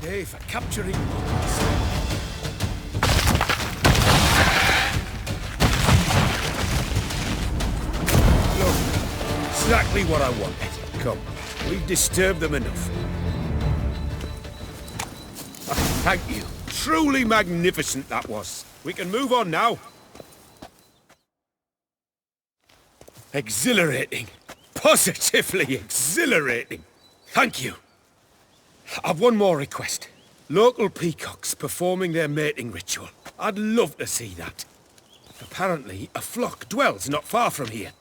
day for capturing monsters. Look, exactly what I wanted. Come, we've disturbed them enough. Thank you. Truly magnificent that was. We can move on now. Exhilarating. Positively exhilarating. Thank you. I've one more request. Local peacocks performing their mating ritual. I'd love to see that. Apparently, a flock dwells not far from here.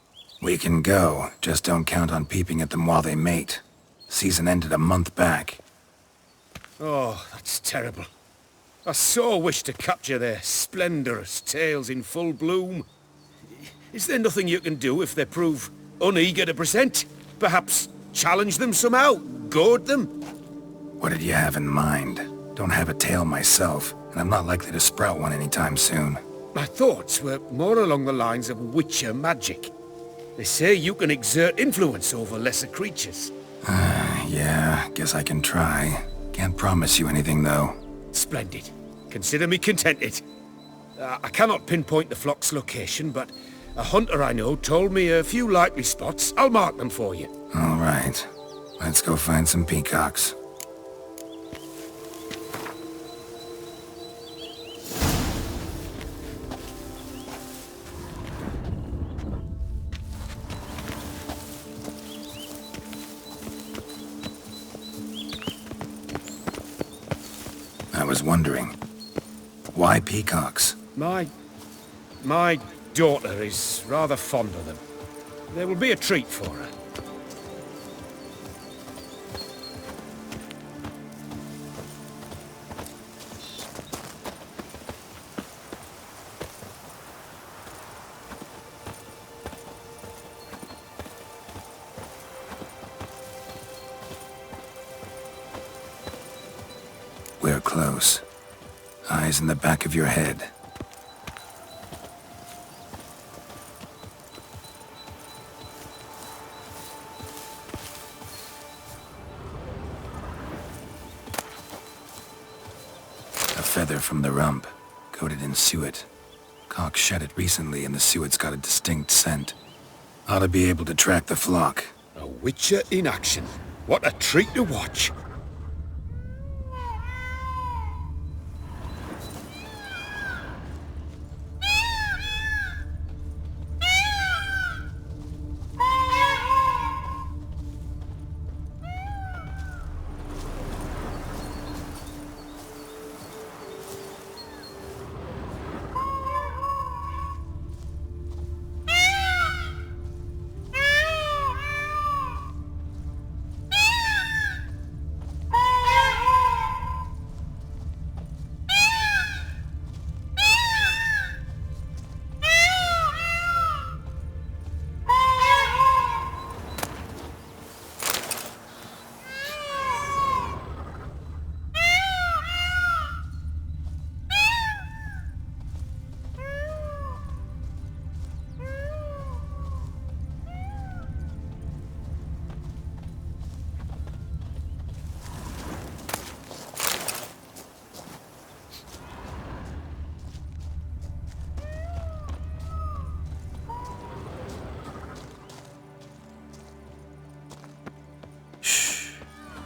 We can go. Just don't count on peeping at them while they mate. Season ended a month back. Oh, that's terrible. I so wish to capture their splendorous tails in full bloom. Is there nothing you can do if they prove uneager to present? Perhaps challenge them somehow? Goad them? What did you have in mind? Don't have a tail myself, and I'm not likely to sprout one anytime soon. My thoughts were more along the lines of witcher magic. They say you can exert influence over lesser creatures. Yeah, guess I can try. Can't promise you anything, though. Splendid. Consider me contented. I cannot pinpoint the flock's location, but a hunter I know told me a few likely spots. I'll mark them for you. All right. Let's go find some peacocks. I was wondering, why peacocks? My daughter is rather fond of them. There will be a treat for her. We're close. Eyes in the back of your head. A feather from the rump, coated in suet. Cock shed it recently and the suet's got a distinct scent. Ought to be able to track the flock. A witcher in action. What a treat to watch.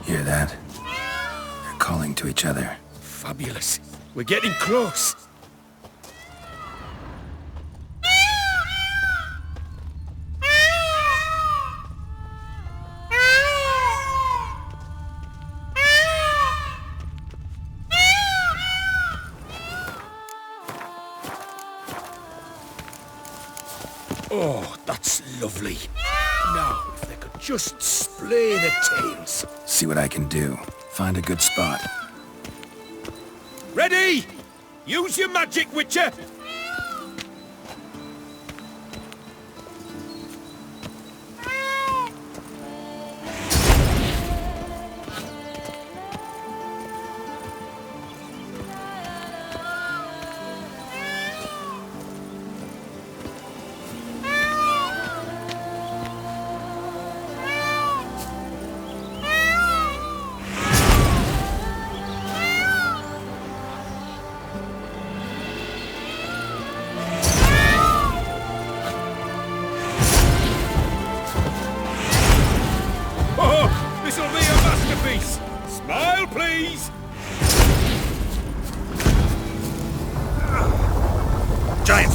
Hear that? They're calling to each other. Fabulous. We're getting close. Oh, that's lovely. Now, if they could just splay the tails. See what I can do. Find a good spot. Ready? Use your magic, Witcher!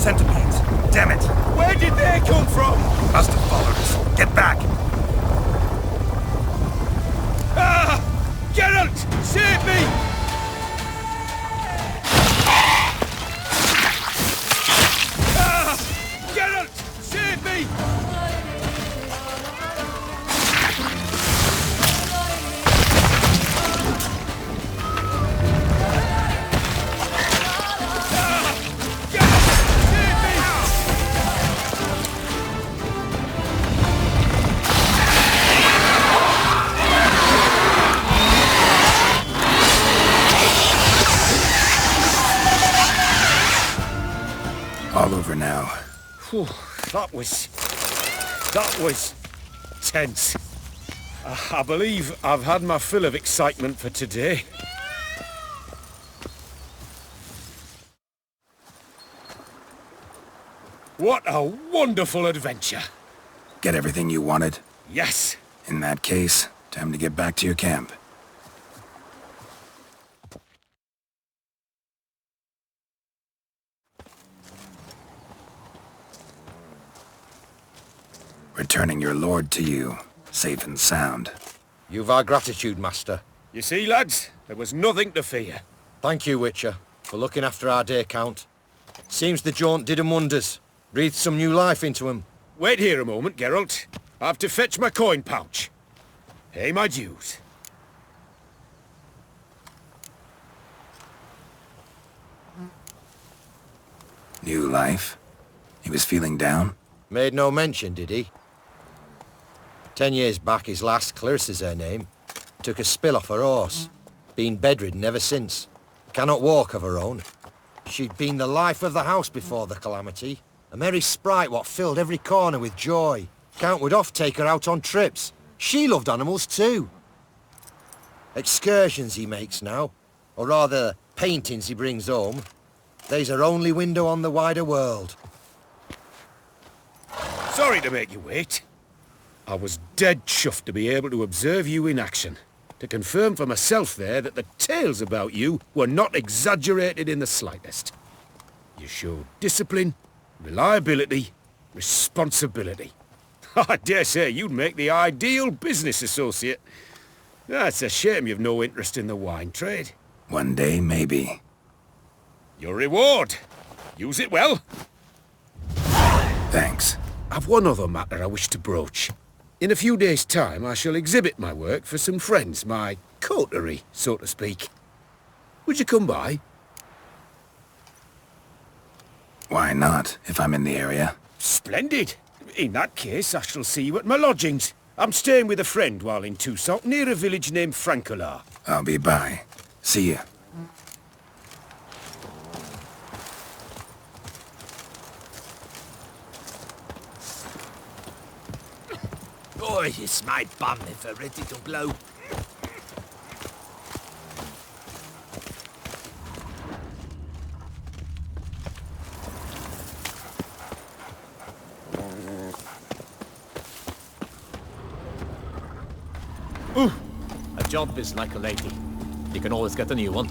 centipedes. Damn it! Where did they come from? Must have followed us. Get back! Ah! Geralt! Save me! Ah! Geralt! Save me! All over now. Whew, that was tense. I believe I've had my fill of excitement for today. What a wonderful adventure. Get everything you wanted? Yes. In that case, time to get back to your camp. Returning your lord to you, safe and sound. You've our gratitude, Master. You see, lads, there was nothing to fear. Thank you, Witcher, for looking after our day count. Seems the jaunt did 'em wonders. Breathed some new life into 'em. Wait here a moment, Geralt. I have to fetch my coin pouch. Pay my dues. New life? He was feeling down? Made no mention, did he? 10 years back, his last, Clarissa's her name, took a spill off her horse. Been bedridden ever since. Cannot walk of her own. She'd been the life of the house before the calamity. A merry sprite what filled every corner with joy. Count would oft take her out on trips. She loved animals too. Excursions he makes now, or rather, paintings he brings home. They's her only window on the wider world. Sorry to make you wait. I was dead chuffed to be able to observe you in action. To confirm for myself there that the tales about you were not exaggerated in the slightest. You showed discipline, reliability, responsibility. I dare say you'd make the ideal business associate. It's a shame you've no interest in the wine trade. One day, maybe. Your reward. Use it well. Thanks. I've one other matter I wish to broach. In a few days' time, I shall exhibit my work for some friends, my coterie, so to speak. Would you come by? Why not, if I'm in the area? Splendid. In that case, I shall see you at my lodgings. I'm staying with a friend while in Toussaint, near a village named Francolar. I'll be by. See ya. Oh, it's my bum if they're ready to blow. Ooh, a job is like a lady. You can always get a new one.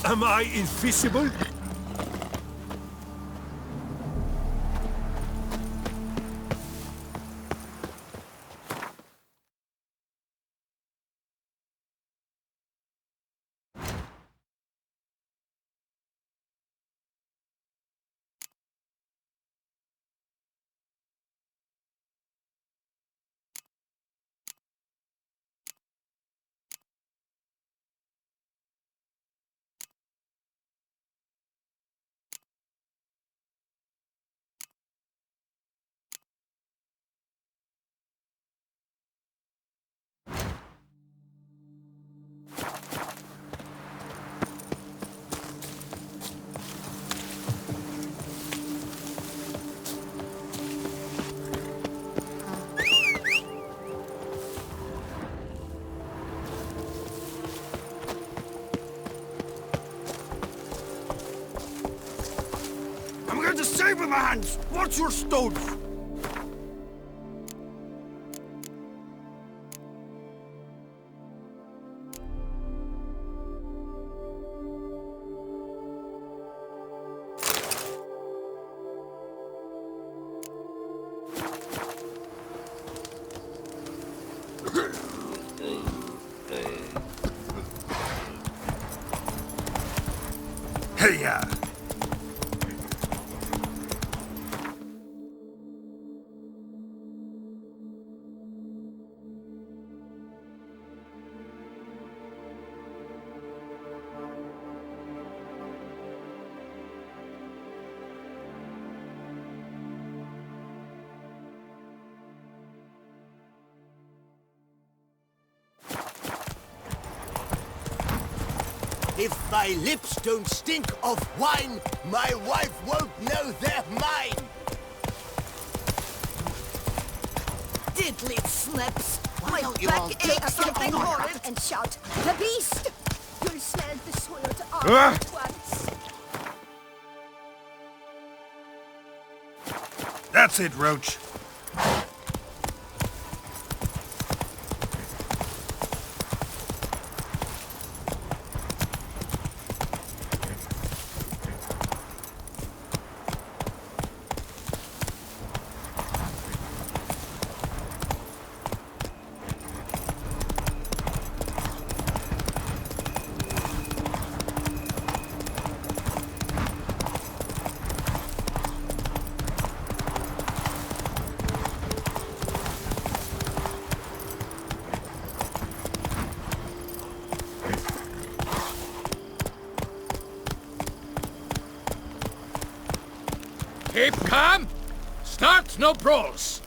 Am I invisible? I'm going to save with my hands! Watch your stones! Hey-ya! If my lips don't stink of wine, my wife won't know they're mine! Diddly slips! Why don't you all take something horrid and shout, "The beast!" You'll smell the soiled arm at once. That's it, Roach. Keep calm. Start no brawls.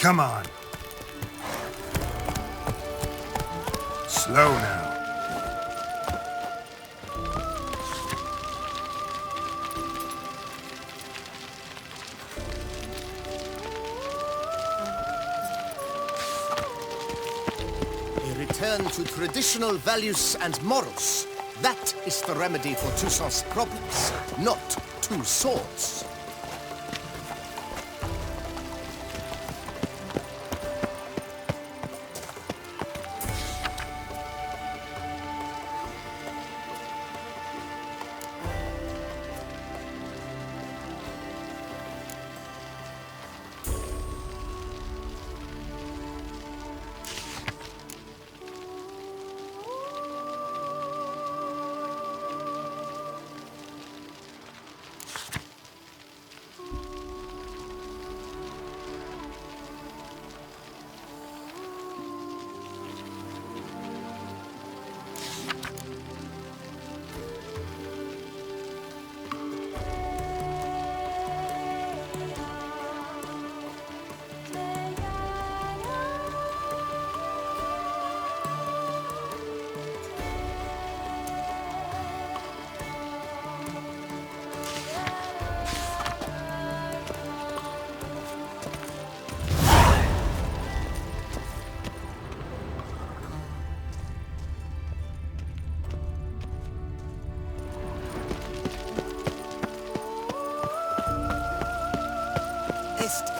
Come on. Slow now. A return to traditional values and morals. That is the remedy for Toussaint's problems, not two swords.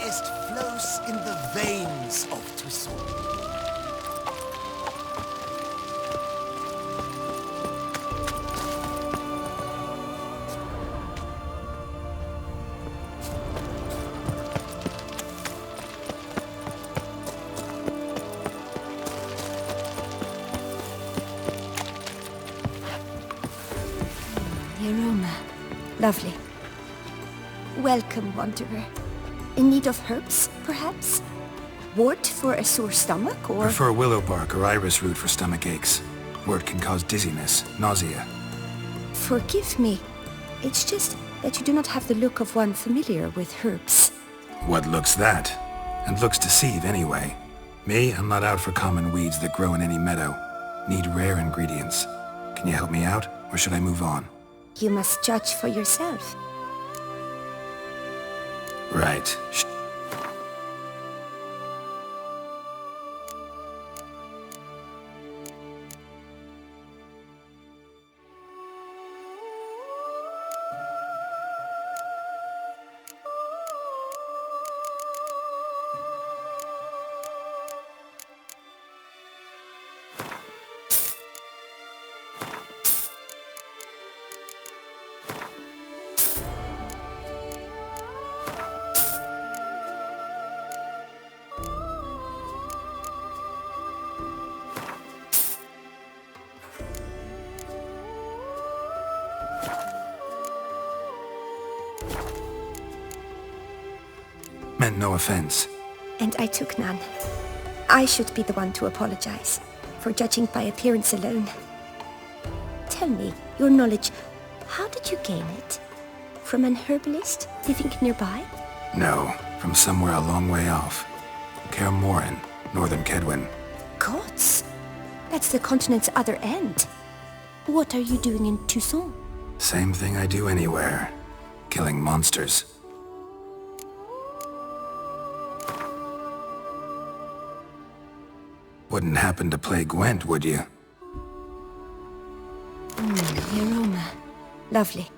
Est flows in the veins of Toussaint. The aroma. Lovely. Welcome, wanderer. In need of herbs, perhaps? Wort for a sore stomach, or... Prefer willow bark or iris root for stomach aches. Wort can cause dizziness, nausea. Forgive me. It's just that you do not have the look of one familiar with herbs. What looks that? And looks deceive anyway. Me, I'm not out for common weeds that grow in any meadow. Need rare ingredients. Can you help me out, or should I move on? You must judge for yourself. Right. Meant no offense. And I took none. I should be the one to apologize for judging by appearance alone. Tell me, your knowledge, how did you gain it? From an herbalist living nearby? No, from somewhere a long way off. Kaer Morhen, northern Kedwin. Gods! That's the continent's other end. What are you doing in Toussaint? Same thing I do anywhere. Killing monsters. Wouldn't happen to play Gwent, would you? The aroma. Lovely.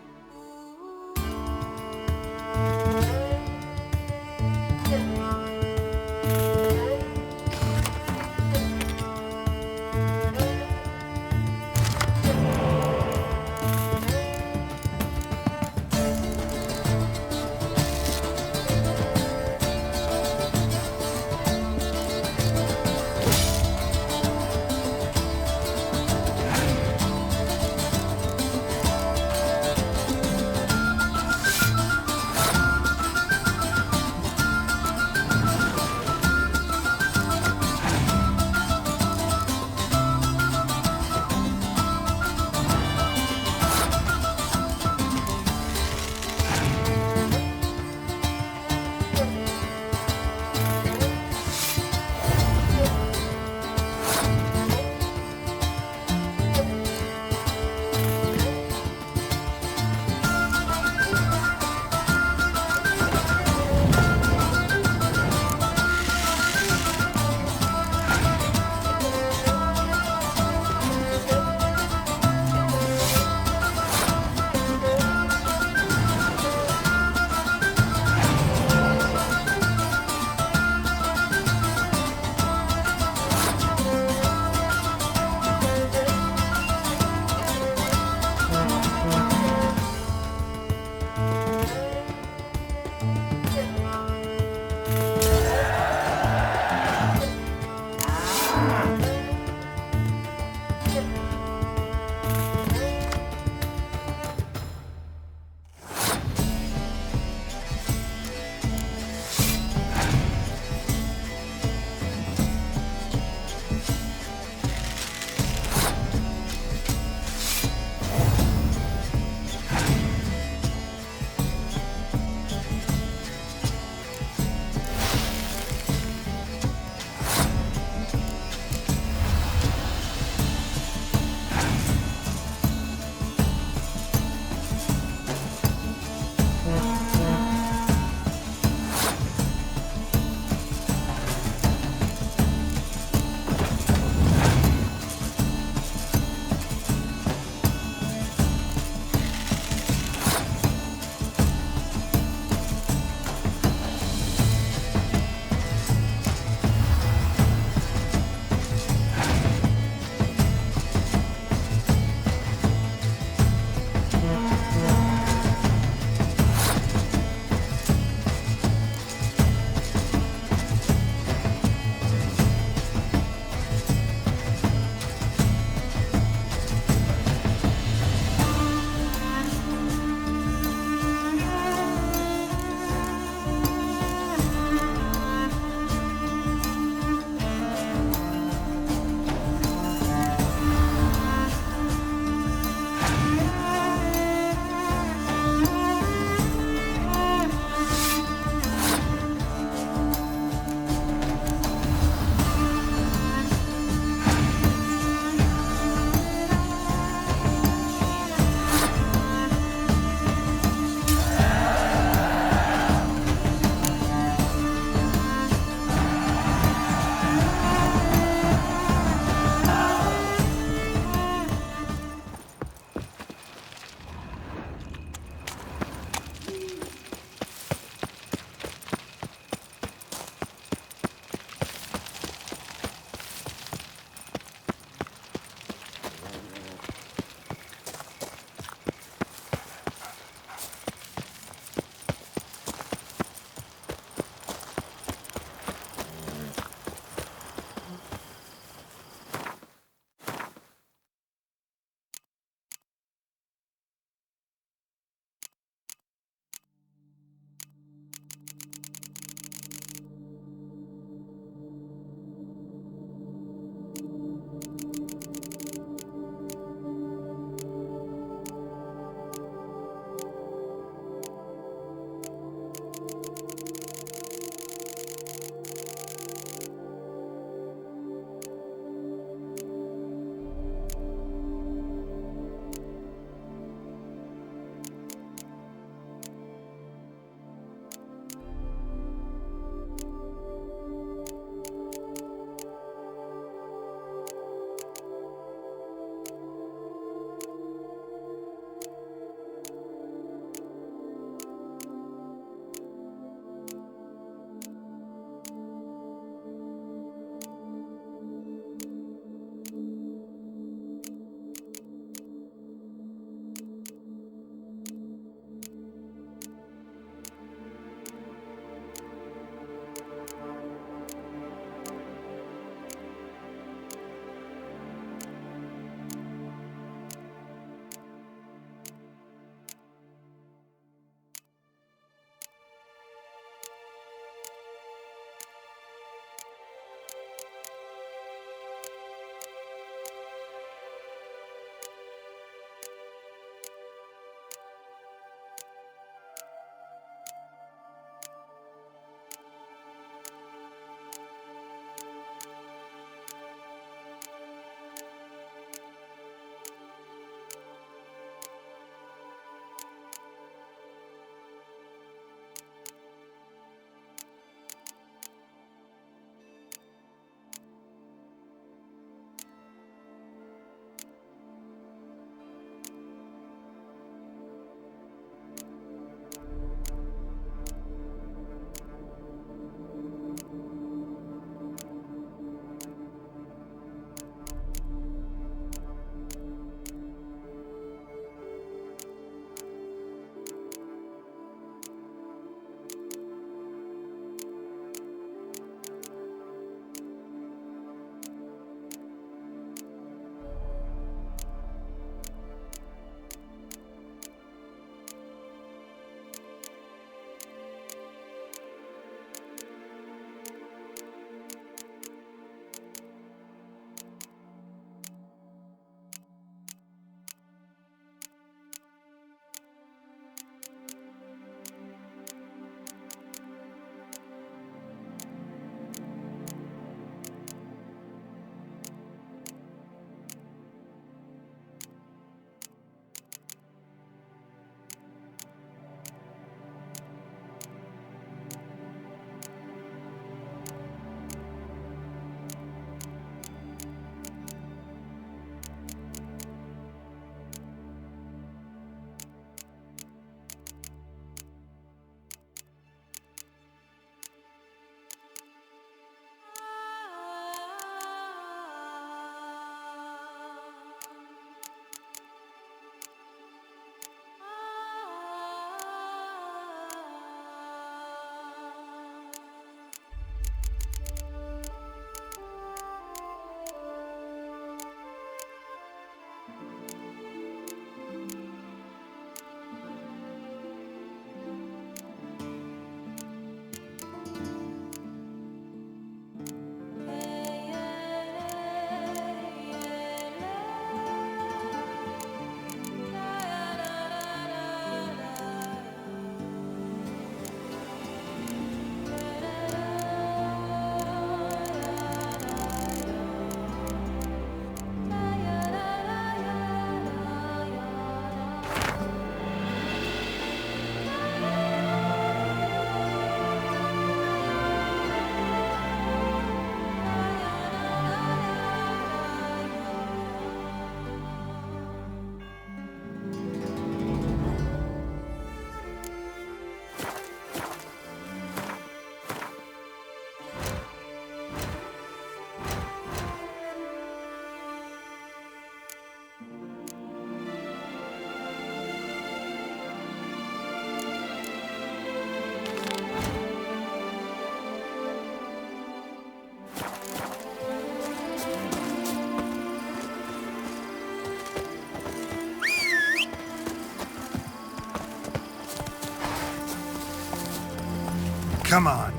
Come on.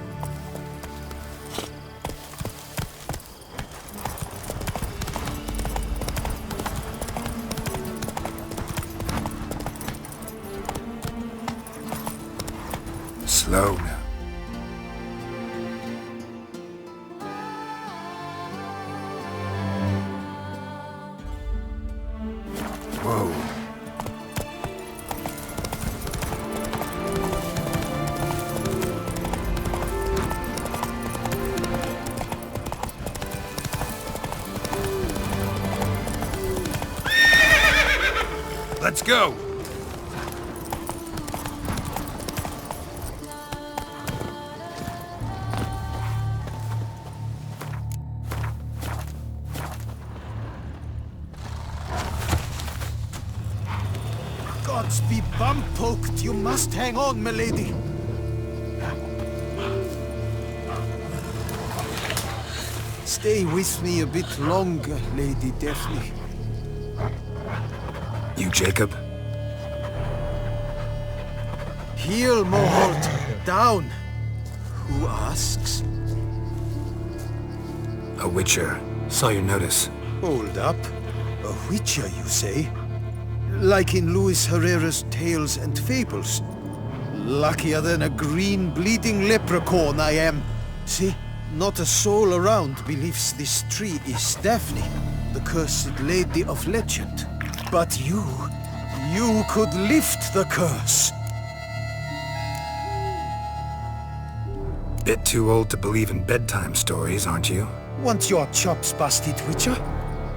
Slow now. Whoa. Let's go! Gods be bum-poked. You must hang on, milady. Stay with me a bit longer, Lady Daphne. You, Jacob? Heel, Moholt. Down. Who asks? A witcher. Saw your notice. Hold up. A witcher, you say? Like in Luis Herrera's Tales and Fables. Luckier than a green, bleeding leprechaun I am. See? Not a soul around believes this tree is Daphne, the cursed lady of legend. But you could lift the curse. Bit too old to believe in bedtime stories, aren't you? Want your chops busted, Witcher?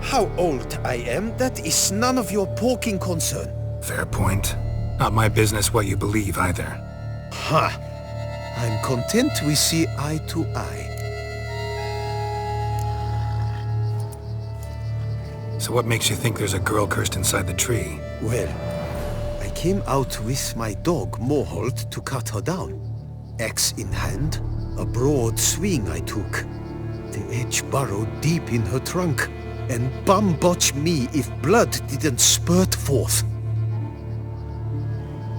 How old I am, that is none of your poking concern. Fair point. Not my business what you believe, either. Ha! I'm content we see eye to eye. So what makes you think there's a girl cursed inside the tree? Well, I came out with my dog, Moholt, to cut her down. Axe in hand, a broad swing I took. The edge burrowed deep in her trunk, and bum-botch me if blood didn't spurt forth.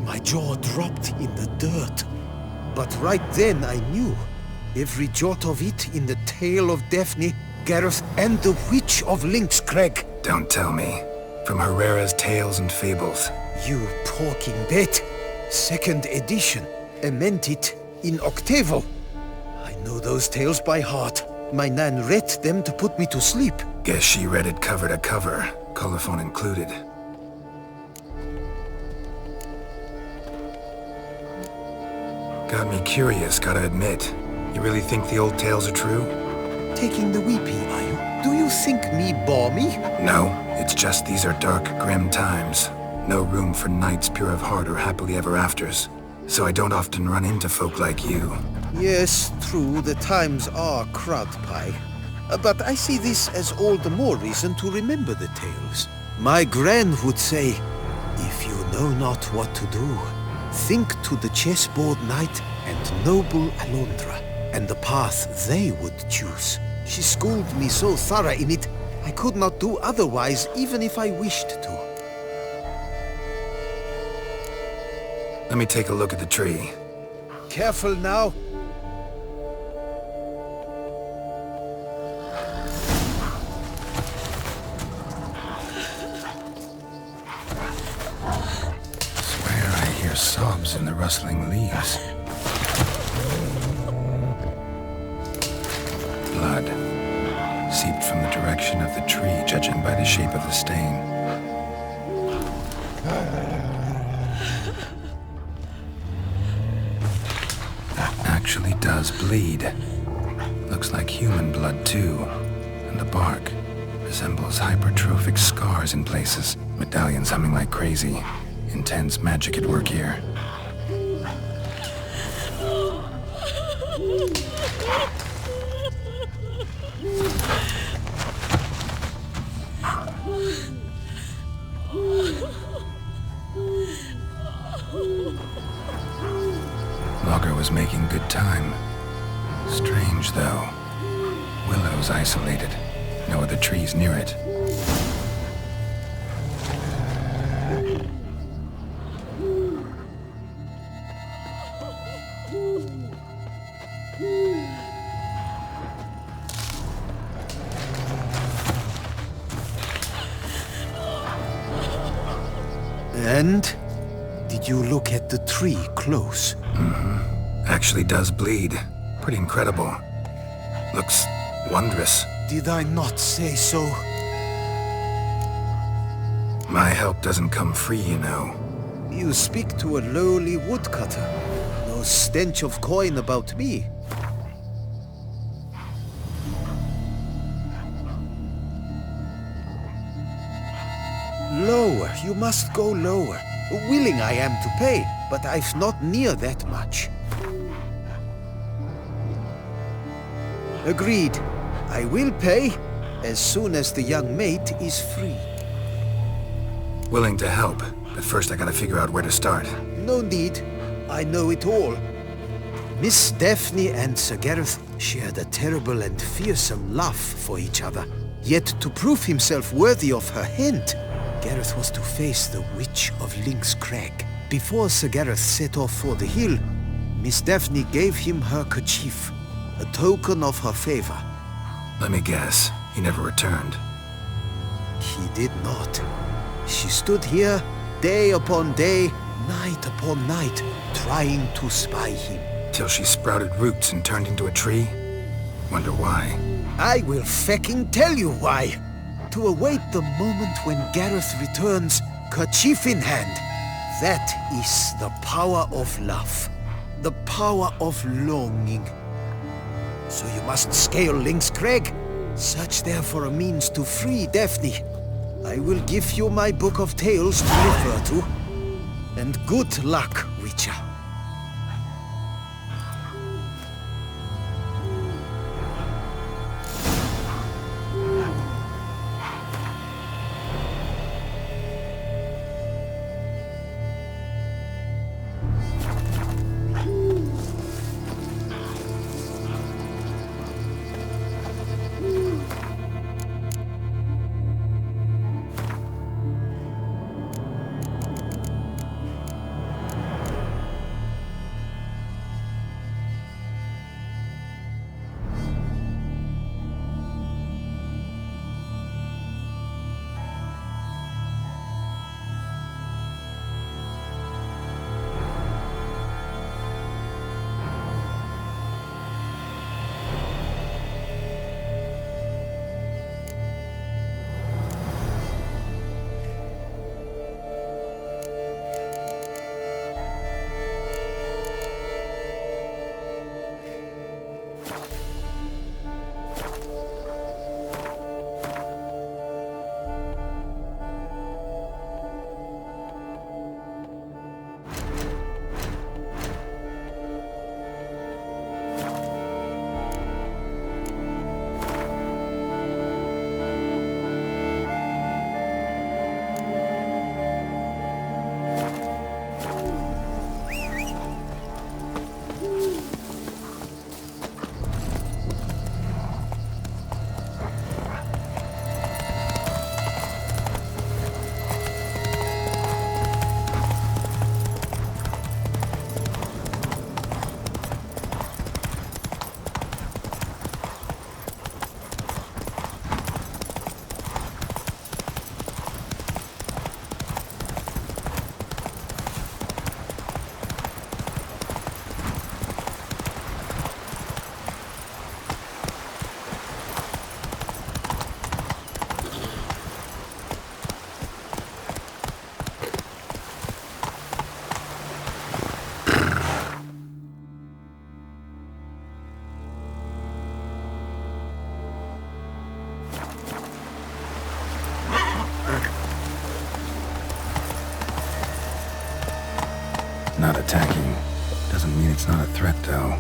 My jaw dropped in the dirt. But right then I knew. Every jot of it in the tale of Daphne, Gareth, and the Witch of Lynxcrag. Don't tell me. From Herrera's Tales and Fables. You talking bet. Second edition. Amend it in octavo. I know those tales by heart. My nan read them to put me to sleep. Guess she read it cover to cover, colophon included. Got me curious, gotta admit. You really think the old tales are true? Taking the weepy, are you? Do you think me balmy? No, it's just these are dark, grim times. No room for knights pure of heart or happily ever afters. So I don't often run into folk like you. Yes, true, the times are crud pie. But I see this as all the more reason to remember the tales. My gran would say, if you know not what to do, think to the chessboard knight and noble Alondra, and the path they would choose. She schooled me so thorough in it, I could not do otherwise even if I wished to. Let me take a look at the tree. Careful now. Swear I hear sobs in the rustling leaves. Blood. Seeped from the direction of the tree, judging by the shape of the stain. That actually does bleed. Looks like human blood, too. And the bark resembles hypertrophic scars in places. Medallions humming like crazy. Intense magic at work here. Logger was making good time. Strange, though. Willow's isolated. No other trees near it. And? Did you look at the tree close? Actually does bleed. Pretty incredible. Looks wondrous. Did I not say so? My help doesn't come free, you know. You speak to a lowly woodcutter. No stench of coin about me. Lower, you must go lower. Willing I am to pay, but I've not near that much. Agreed. I will pay as soon as the young mate is free. Willing to help, but first I gotta figure out where to start. No need. I know it all. Miss Daphne and Sir Gareth shared a terrible and fearsome love for each other. Yet to prove himself worthy of her hand, Gareth was to face the Witch of Lynx Crag. Before Sir Gareth set off for the hill, Miss Daphne gave him her kerchief, a token of her favor. Let me guess, he never returned. He did not. She stood here, day upon day, night upon night, trying to spy him. Till she sprouted roots and turned into a tree? Wonder why. I will fecking tell you why. To await the moment when Gareth returns, kerchief in hand. That is the power of love. The power of longing. So you must scale Lynx Crag. Search there for a means to free Daphne. I will give you my book of tales to refer to. And good luck, Witcher. Not attacking. Doesn't mean it's not a threat, though.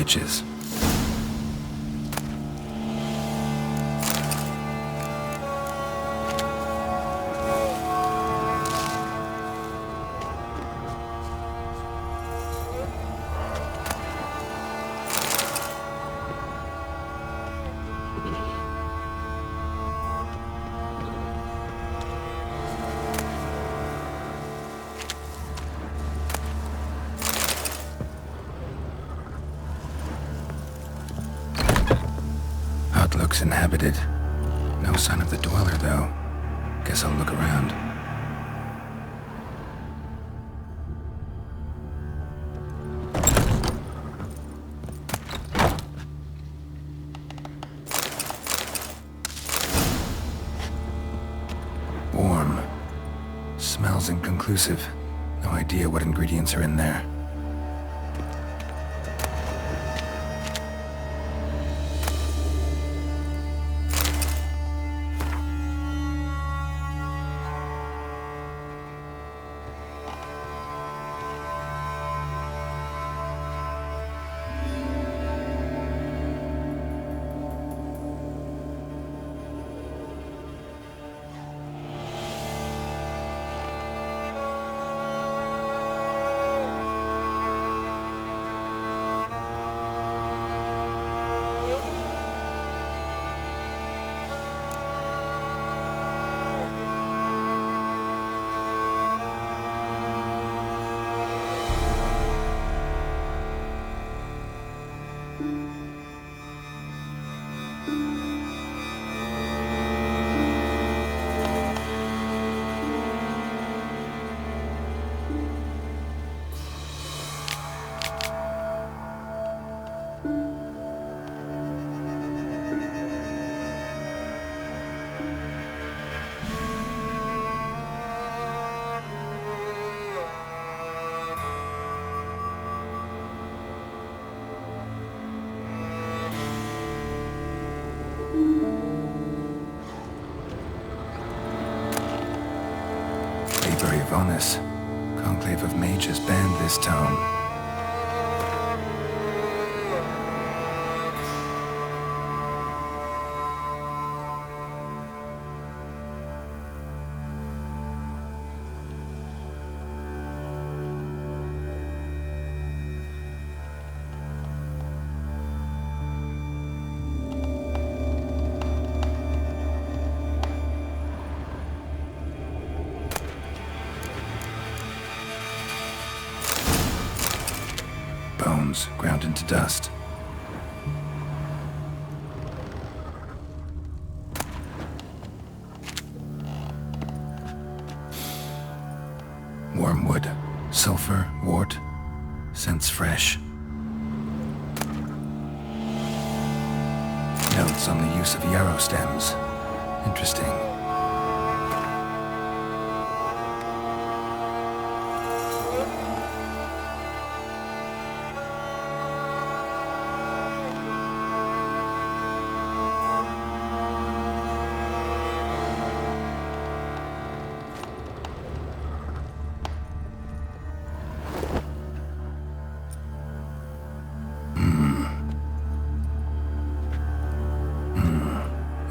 witches. Hut looks inhabited. No sign of the dweller, though. Guess I'll look around. Warm. Smells inconclusive. No idea what ingredients are in there. Bonus. Conclave of Mages banned this tome. Bones ground into dust. Wormwood, sulfur, wart, scents fresh. Notes on the use of yarrow stems. Interesting.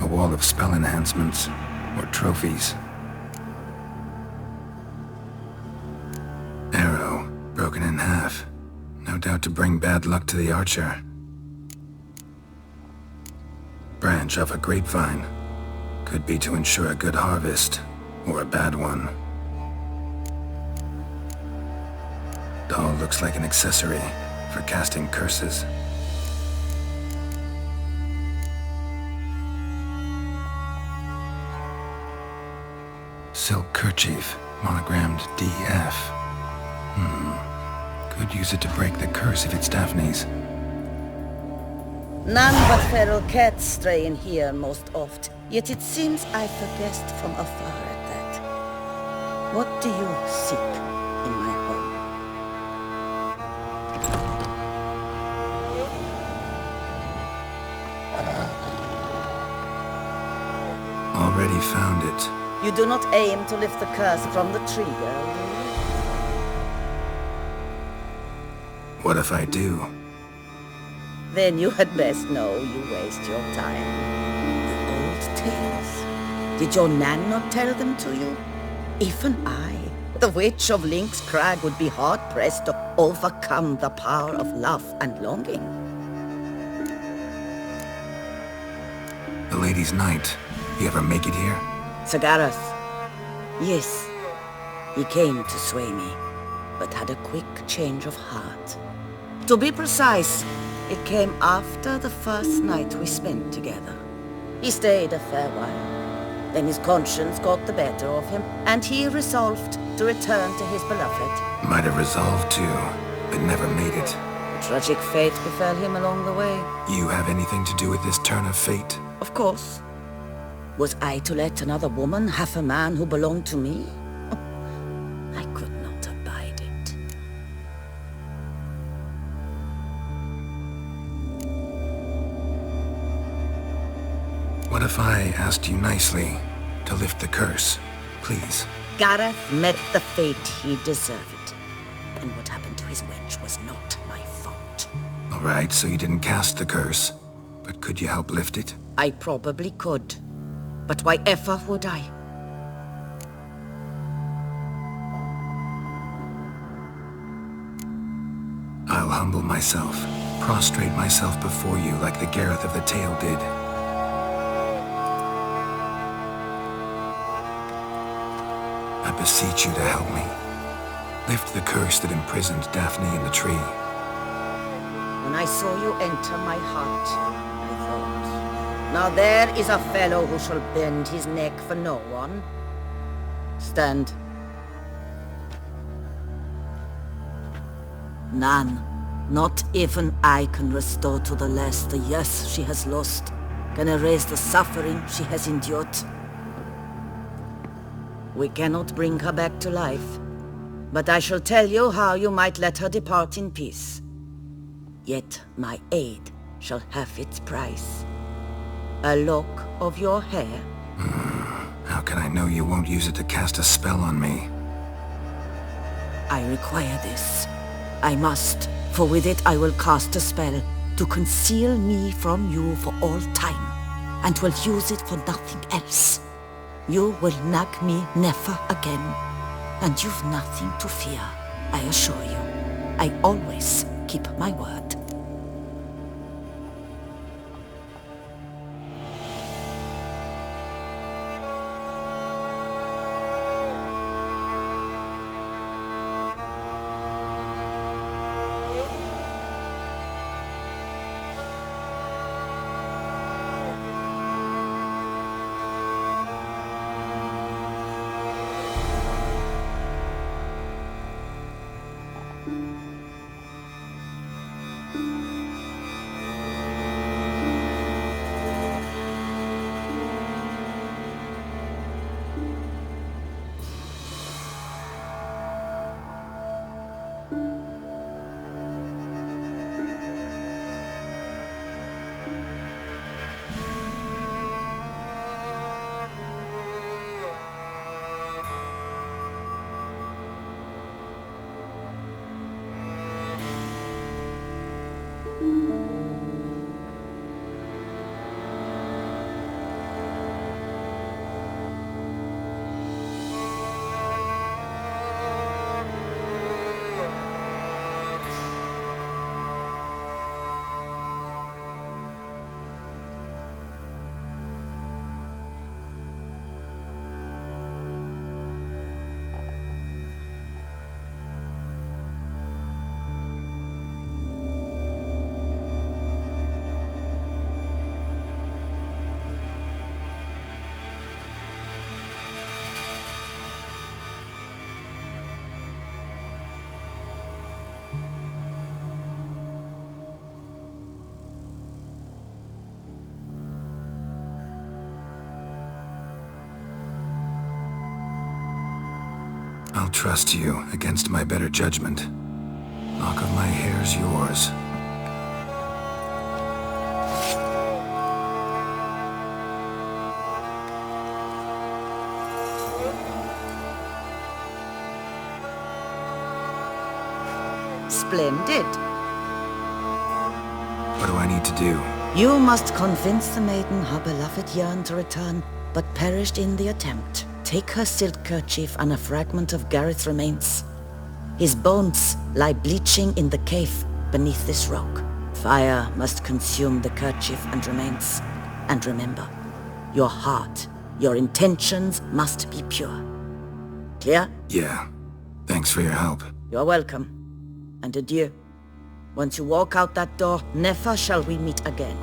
A wall of spell enhancements, or trophies. Arrow, broken in half. No doubt to bring bad luck to the archer. Branch of a grapevine. Could be to ensure a good harvest, or a bad one. Doll looks like an accessory for casting curses. Silk kerchief, monogrammed DF. Could use it to break the curse if it's Daphne's. None but feral cats stray in here most oft, yet it seems I've guessed from afar at that. What do you seek in my home? Already found it. You do not aim to lift the curse from the tree, girl, do you? What if I do? Then you had best know you waste your time. The old tales. Did your Nan not tell them to you? Even I, the Witch of Lynx Crag, would be hard-pressed to overcome the power of love and longing. The Lady's Knight. You ever make it here? Sir Gareth. Yes. He came to sway me, but had a quick change of heart. To be precise, it came after the first night we spent together. He stayed a fair while. Then his conscience got the better of him, and he resolved to return to his beloved. Might have resolved to, but never made it. A tragic fate befell him along the way. You have anything to do with this turn of fate? Of course. Was I to let another woman have a man who belonged to me? I could not abide it. What if I asked you nicely to lift the curse, please? Gareth met the fate he deserved. And what happened to his wench was not my fault. All right, so you didn't cast the curse, but could you help lift it? I probably could. But why ever would I? I'll humble myself, prostrate myself before you like the Geralt of the Tale did. I beseech you to help me. Lift the curse that imprisoned Daphne in the tree. When I saw you enter my heart, I thought, now there is a fellow who shall bend his neck for no one. Stand. None, not even I can restore to the lass the years she has lost, can erase the suffering she has endured. We cannot bring her back to life, but I shall tell you how you might let her depart in peace. Yet my aid shall have its price. A lock of your hair. How can I know you won't use it to cast a spell on me? I require this. I must, for with it I will cast a spell to conceal me from you for all time, and will use it for nothing else. You will nag me never again, and you've nothing to fear, I assure you. I always keep my word. I'll trust you against my better judgment. Lock of my hair's yours. Splendid. What do I need to do? You must convince the maiden her beloved yearned to return, but perished in the attempt. Take her silk kerchief and a fragment of Gareth's remains. His bones lie bleaching in the cave beneath this rock. Fire must consume the kerchief and remains. And remember, your heart, your intentions must be pure. Clear? Yeah. Thanks for your help. You're welcome. And adieu. Once you walk out that door, never shall we meet again.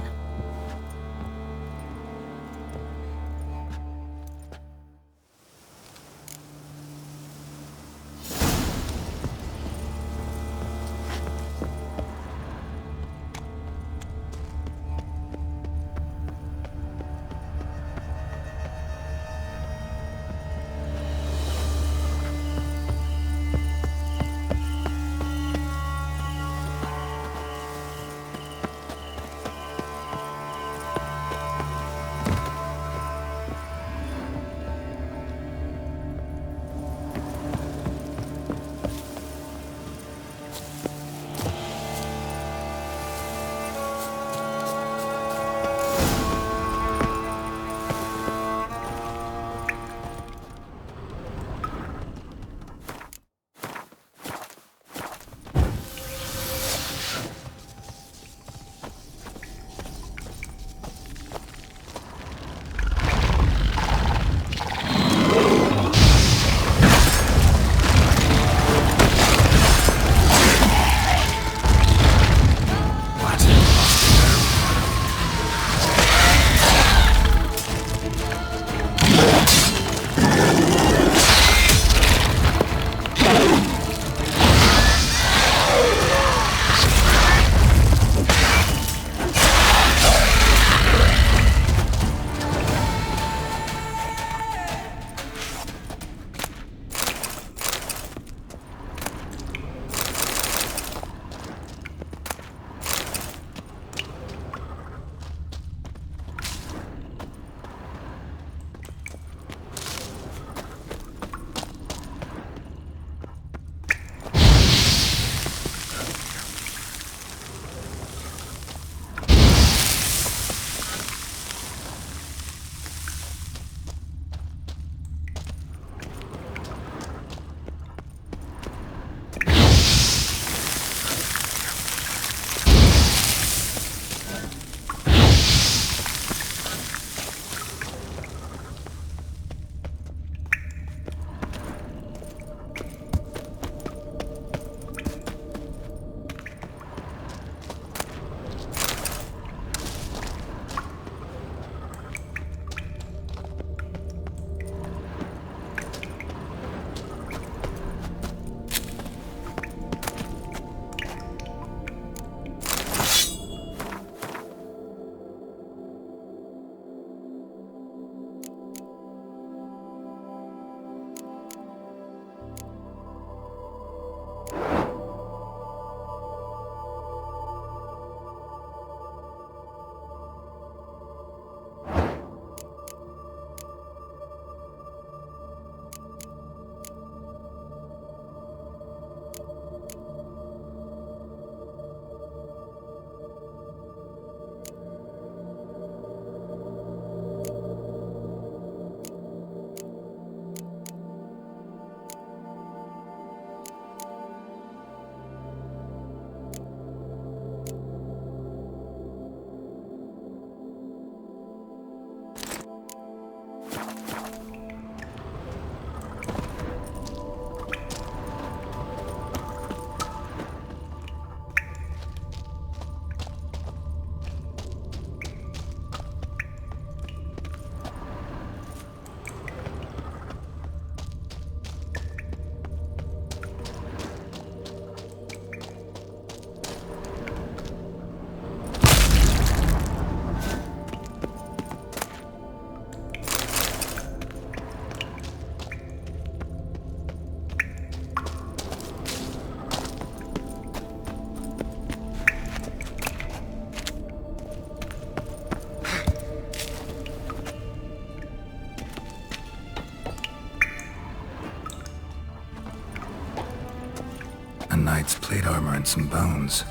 A knight's plate armor and some bones.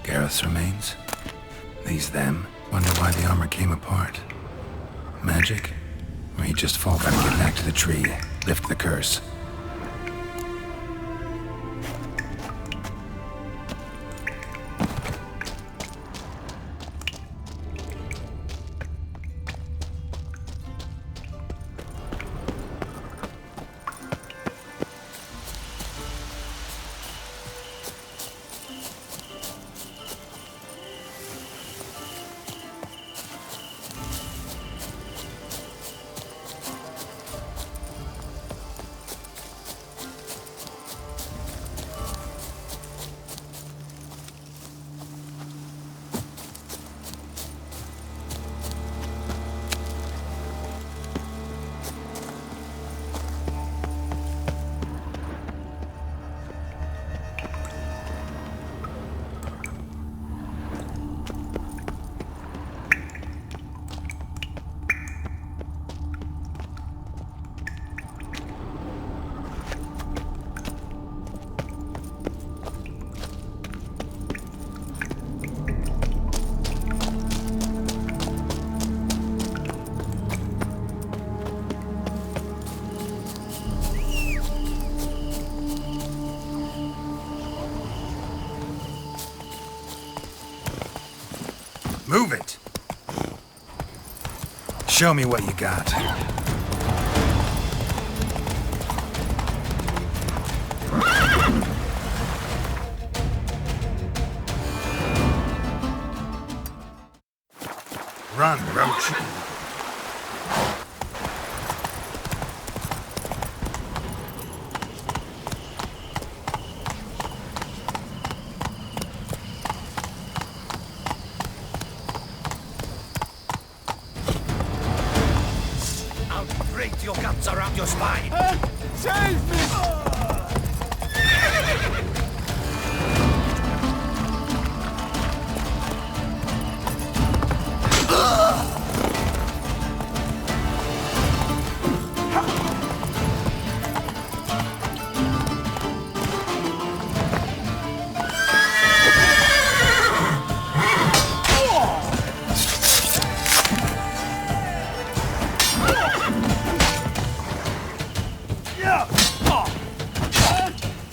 Gareth's remains? These them? Wonder why the armor came apart. Magic? Or he'd just fall back and get back to the tree, lift the curse. Move it! Show me what you got. Run, Roach. Break your guts around your spine! Save me!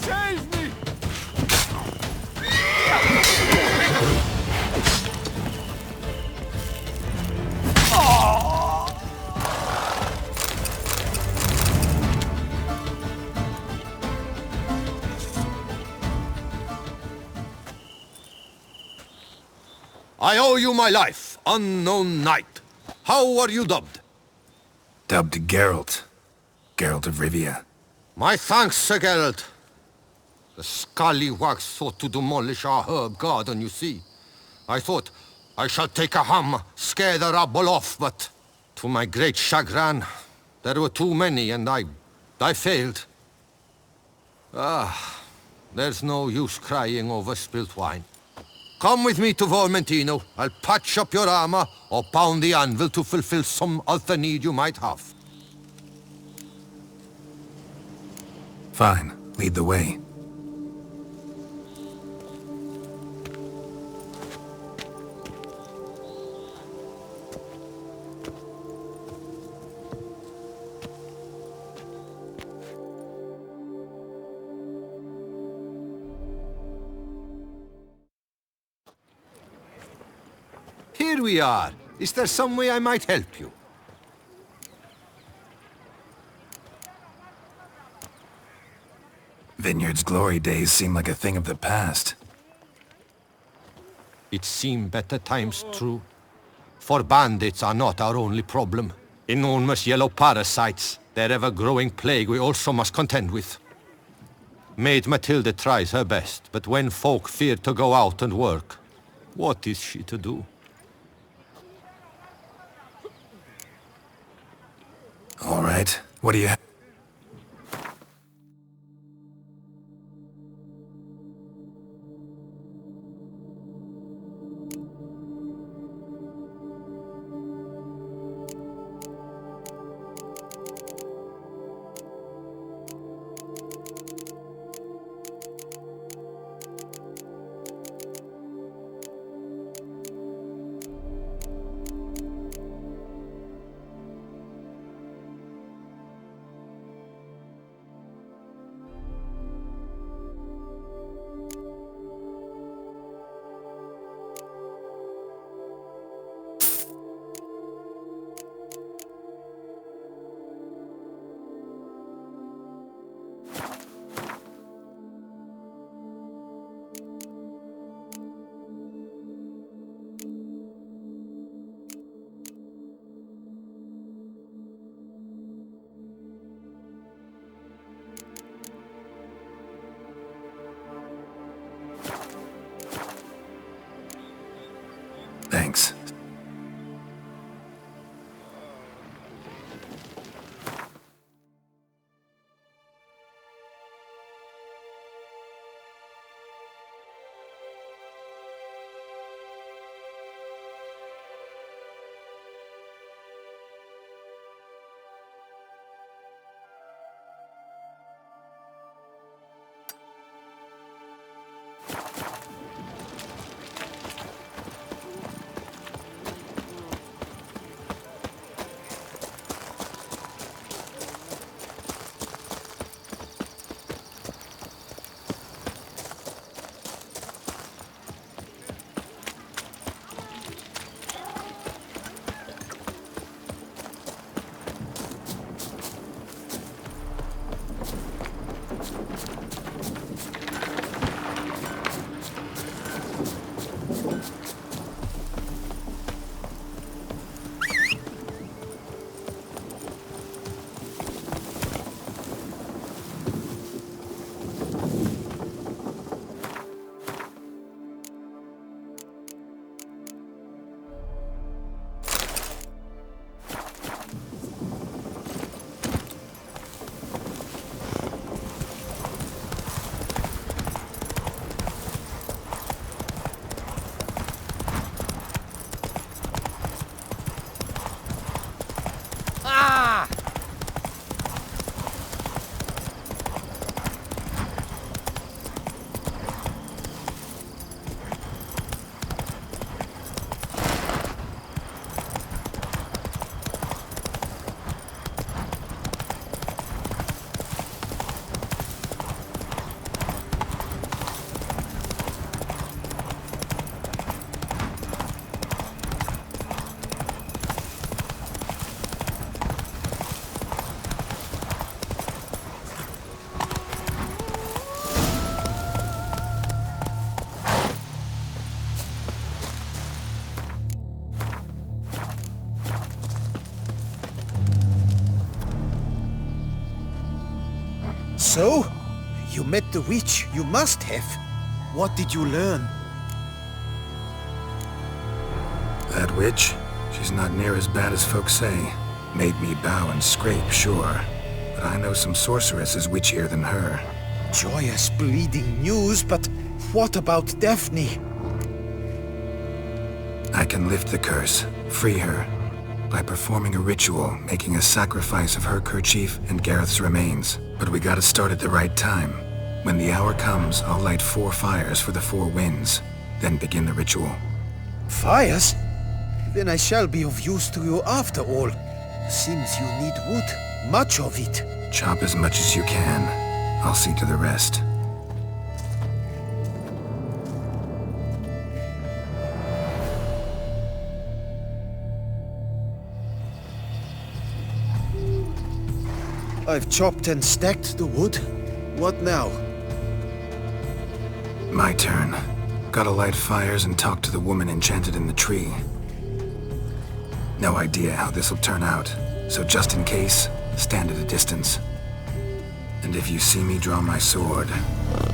Save me! I owe you my life, unknown knight. How are you dubbed? Dubbed Geralt. Geralt of Rivia. My thanks, Sir Geralt. The scallywags sought to demolish our herb garden, you see. I thought, I shall take a hammer, scare the rabble off, but to my great chagrin, there were too many and I failed. There's no use crying over spilt wine. Come with me to Vermentino. I'll patch up your armor or pound the anvil to fulfill some other need you might have. Fine. Lead the way. Here we are. Is there some way I might help you? Vineyard's glory days seem like a thing of the past. It seem better times, true. For bandits are not our only problem. Enormous yellow parasites, their ever-growing plague we also must contend with. Maid Matilda tries her best, but when folk fear to go out and work, what is she to do? All right. What do you have? Thanks. So? You met the witch, you must have. What did you learn? That witch? She's not near as bad as folks say. Made me bow and scrape, sure. But I know some sorceresses witchier than her. Joyous bleeding news, but what about Daphne? I can lift the curse, free her, by performing a ritual, making a sacrifice of her kerchief and Gareth's remains. But we gotta start at the right time. When the hour comes, I'll light 4 fires for the 4 winds, then begin the ritual. Fires? Then I shall be of use to you after all. Seems you need wood, much of it. Chop as much as you can. I'll see to the rest. I've chopped and stacked the wood. What now? My turn. Gotta light fires and talk to the woman enchanted in the tree. No idea how this'll turn out, so just in case, stand at a distance. And if you see me draw my sword,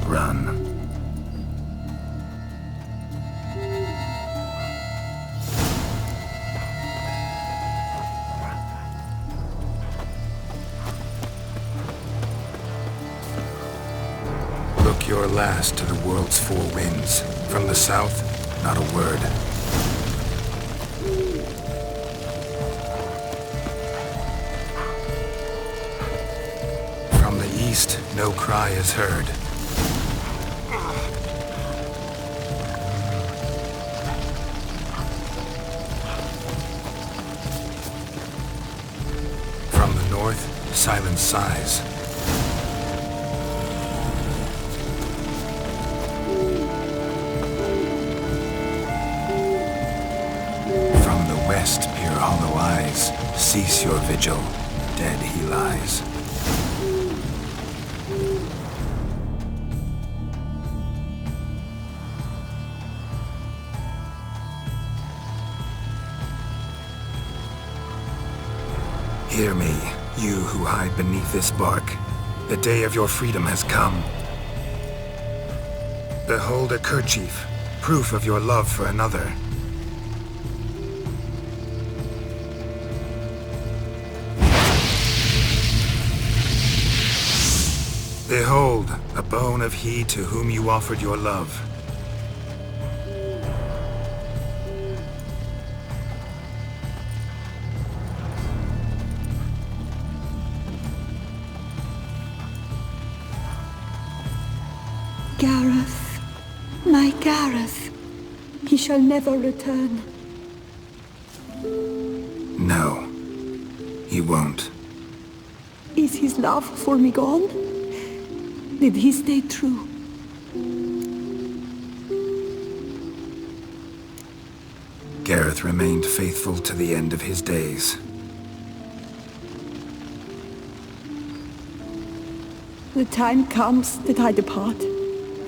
run. Look your last to the world's 4 winds. From the south, not a word. From the east, no cry is heard. From the north, silence sighs. From the west, peer hollow eyes. Cease your vigil. Dead he lies. Hear me, you who hide beneath this bark. The day of your freedom has come. Behold a kerchief, proof of your love for another. Behold, a bone of he to whom you offered your love. Gareth, my Gareth, he shall never return. No, he won't. Is his love for me gone? Did he stay true? Gareth remained faithful to the end of his days. The time comes that I depart.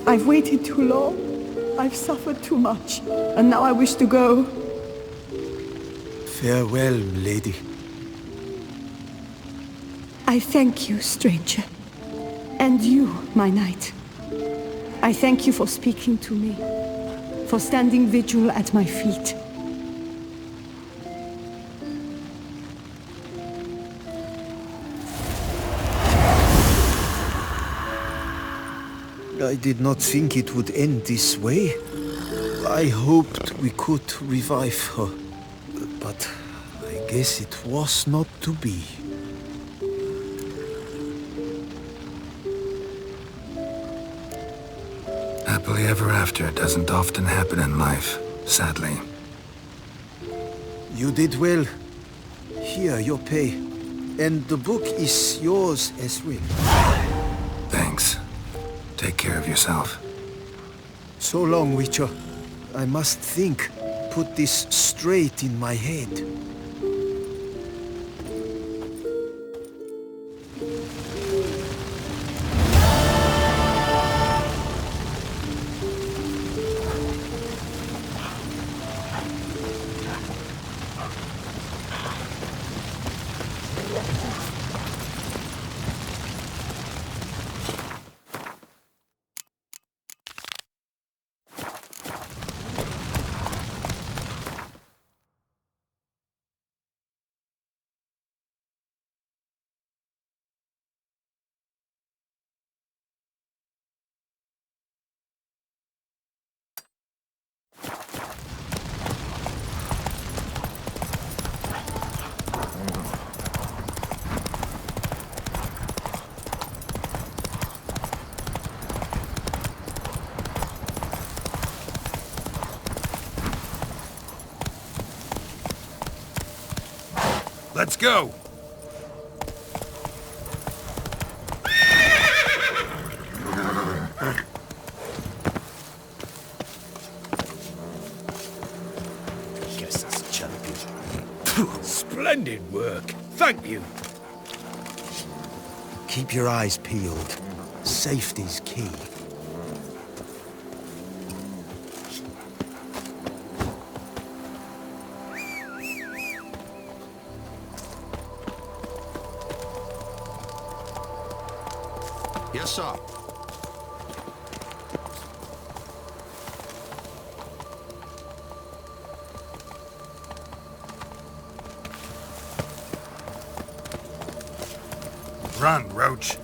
I've waited too long. I've suffered too much. And now I wish to go. Farewell, lady. I thank you, stranger. And you, my knight. I thank you for speaking to me. For standing vigil at my feet. I did not think it would end this way. I hoped we could revive her. But I guess it was not to be. Happily ever after doesn't often happen in life, sadly. You did well. Here, your pay. And the book is yours as well. Thanks. Take care of yourself. So long, Witcher. I must think. Put this straight in my head. Let's go! Guess that's champion. Splendid work. Thank you. Keep your eyes peeled. Safety's key. Yes, sir. Run, Roach.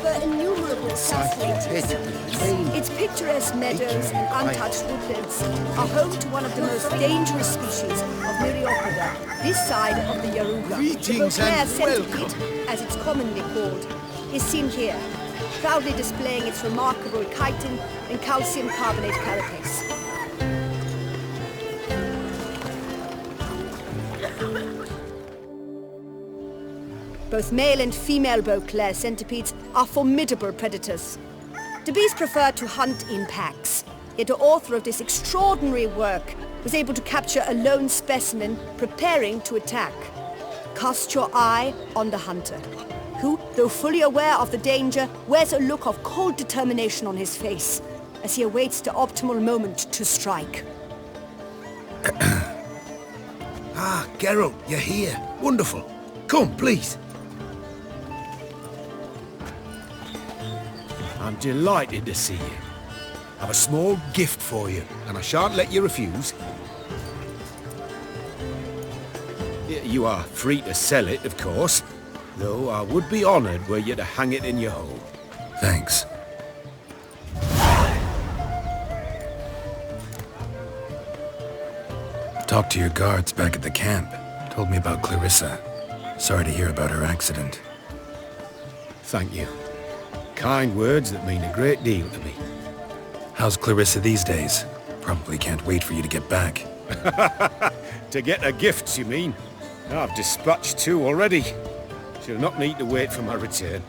offer innumerable fascinating scenes. Its picturesque meadows and untouched woodlands are home to one of the most dangerous species of Myriapoda, this side of the Yaruga. Greetings the Beauclair and centipede, welcome. as it's commonly called, is seen here, proudly displaying its remarkable chitin and calcium carbonate carapace. Both male and female Beauclair centipedes are formidable predators. The bees prefer to hunt in packs, yet the author of this extraordinary work was able to capture a lone specimen preparing to attack. Cast your eye on the hunter, who, though fully aware of the danger, wears a look of cold determination on his face as he awaits the optimal moment to strike. Ah, Geralt, you're here. Wonderful. Come, please. I'm delighted to see you. I've a small gift for you, and I shan't let you refuse. You are free to sell it, of course, though I would be honoured were you to hang it in your home. Thanks. Talked to your guards back at the camp. Told me about Clarissa. Sorry to hear about her accident. Thank you. Kind words that mean a great deal to me. How's Clarissa these days? Probably can't wait for you to get back. To get her gifts, you mean? I've dispatched 2 already. She'll not need to wait for my return.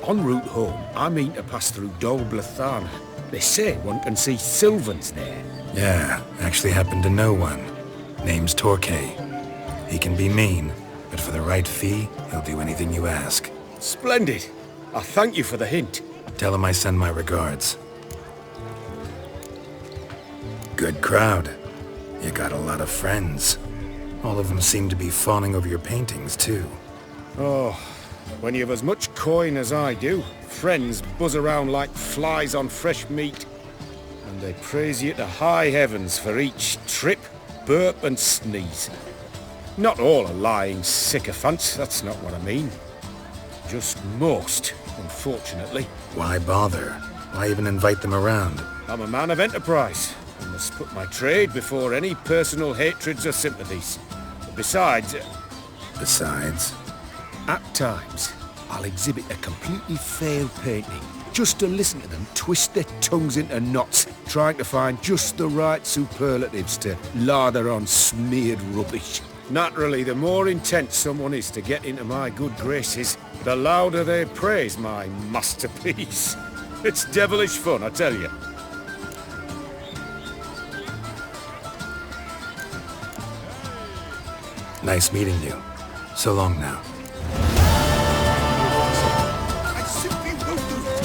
En route home, I mean to pass through Dol Blathana. They say one can see Sylvans there. Yeah, actually happen to know one. Name's Torquay. He can be mean, but for the right fee, he'll do anything you ask. Splendid. I thank you for the hint. Tell him I send my regards. Good crowd. You got a lot of friends. All of them seem to be fawning over your paintings, too. Oh, when you've as much coin as I do, friends buzz around like flies on fresh meat. And they praise you to high heavens for each trip, burp and sneeze. Not all are lying sycophants, that's not what I mean. Just most, unfortunately. Why bother? Why even invite them around? I'm a man of enterprise. I must put my trade before any personal hatreds or sympathies. Besides... Besides? At times, I'll exhibit a completely failed painting, just to listen to them twist their tongues into knots, trying to find just the right superlatives to lather on smeared rubbish. Naturally, the more intent someone is to get into my good graces, the louder they praise my masterpiece. It's devilish fun, I tell you. Nice meeting you. So long now. I simply won't do it.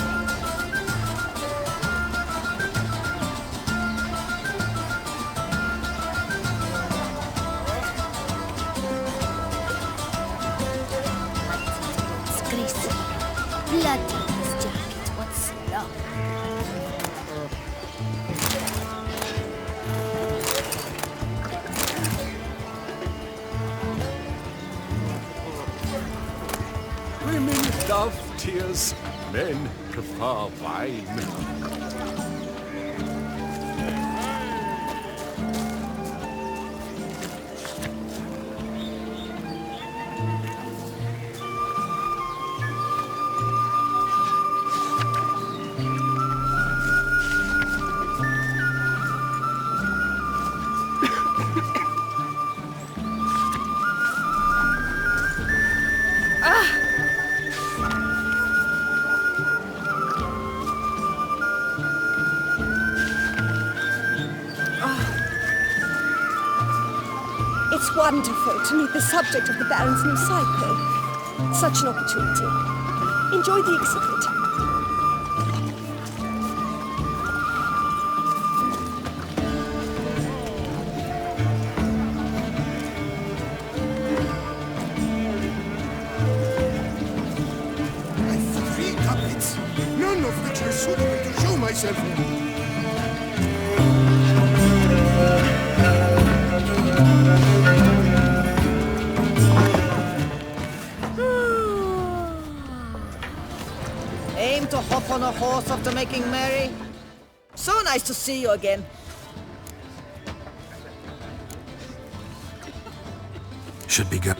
It's greasy. Blood on his jacket. What's up? Women love tears, men prefer wine. It's wonderful to meet the subject of the Baron's new cycle. Such an opportunity. Enjoy the exhibit. I've 3 couplets, none of which are suitable to show myself in. Aim to hop on a horse after making merry? So nice to see you again. Should be good.